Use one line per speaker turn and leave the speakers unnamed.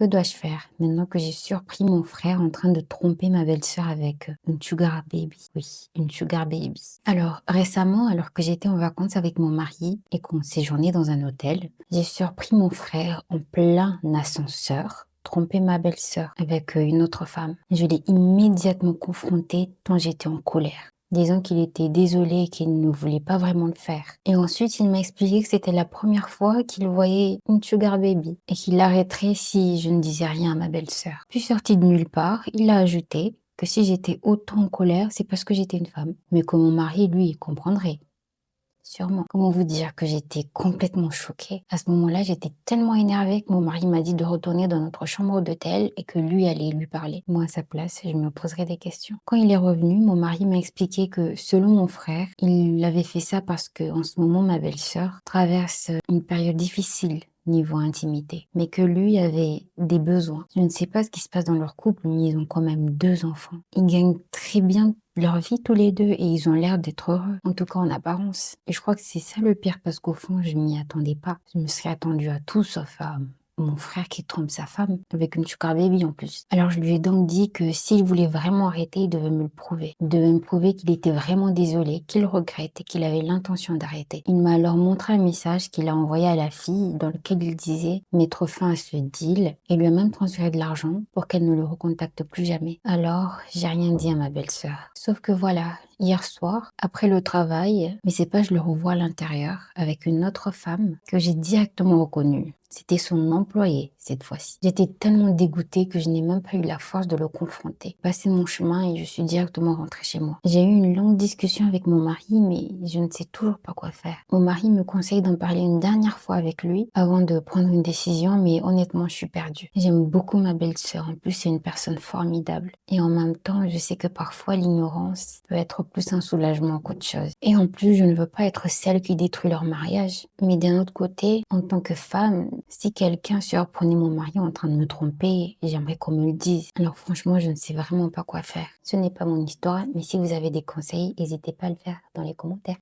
Que dois-je faire maintenant que j'ai surpris mon frère en train de tromper ma belle-sœur avec une sugar baby? Oui, une sugar baby. Alors, récemment, alors que j'étais en vacances avec mon mari et qu'on séjournait dans un hôtel, j'ai surpris mon frère en plein ascenseur tromper ma belle-sœur avec une autre femme. Je l'ai immédiatement confronté tant j'étais en colère, disant qu'il était désolé et qu'il ne voulait pas vraiment le faire. Et ensuite, il m'a expliqué que c'était la première fois qu'il voyait une sugar baby et qu'il l'arrêterait si je ne disais rien à ma belle-sœur. Puis sorti de nulle part, il a ajouté que si j'étais autant en colère, c'est parce que j'étais une femme. Mais que mon mari, lui, il comprendrait. Sûrement. Comment vous dire que j'étais complètement choquée? À ce moment-là, j'étais tellement énervée que mon mari m'a dit de retourner dans notre chambre d'hôtel et que lui allait lui parler. Moi, à sa place, je me poserais des questions. Quand il est revenu, mon mari m'a expliqué que, selon mon frère, il avait fait ça parce que, en ce moment, ma belle-sœur traverse une période difficile niveau intimité, mais que lui avait des besoins. Je ne sais pas ce qui se passe dans leur couple, mais ils ont quand même 2 enfants. Ils gagnent très bien leur vie tous les 2 et ils ont l'air d'être heureux, en tout cas en apparence. Et je crois que c'est ça le pire parce qu'au fond, je m'y attendais pas. Je me serais attendue à tout sauf à mon frère qui trompe sa femme avec une sugar baby en plus. Alors je lui ai donc dit que s'il voulait vraiment arrêter, il devait me le prouver. Il devait me prouver qu'il était vraiment désolé, qu'il regrette et qu'il avait l'intention d'arrêter. Il m'a alors montré un message qu'il a envoyé à la fille dans lequel il disait mettre fin à ce deal et lui a même transféré de l'argent pour qu'elle ne le recontacte plus jamais. Alors, j'ai rien dit à ma belle-sœur. Sauf que voilà, hier soir, après le travail, mais c'est pas, je le revois à l'intérieur avec une autre femme que j'ai directement reconnue. C'était son employé cette fois-ci. J'étais tellement dégoûtée que je n'ai même pas eu la force de le confronter. J'ai passé mon chemin et je suis directement rentrée chez moi. J'ai eu une longue discussion avec mon mari, mais je ne sais toujours pas quoi faire. Mon mari me conseille d'en parler une dernière fois avec lui avant de prendre une décision, mais honnêtement, je suis perdue. J'aime beaucoup ma belle-sœur. En plus, c'est une personne formidable. Et en même temps, je sais que parfois l'ignorance peut être plus un soulagement qu'autre chose. Et en plus, je ne veux pas être celle qui détruit leur mariage. Mais d'un autre côté, en tant que femme, si quelqu'un surprenait mon mari en train de me tromper, j'aimerais qu'on me le dise. Alors franchement, je ne sais vraiment pas quoi faire. Ce n'est pas mon histoire, mais si vous avez des conseils, n'hésitez pas à le faire dans les commentaires.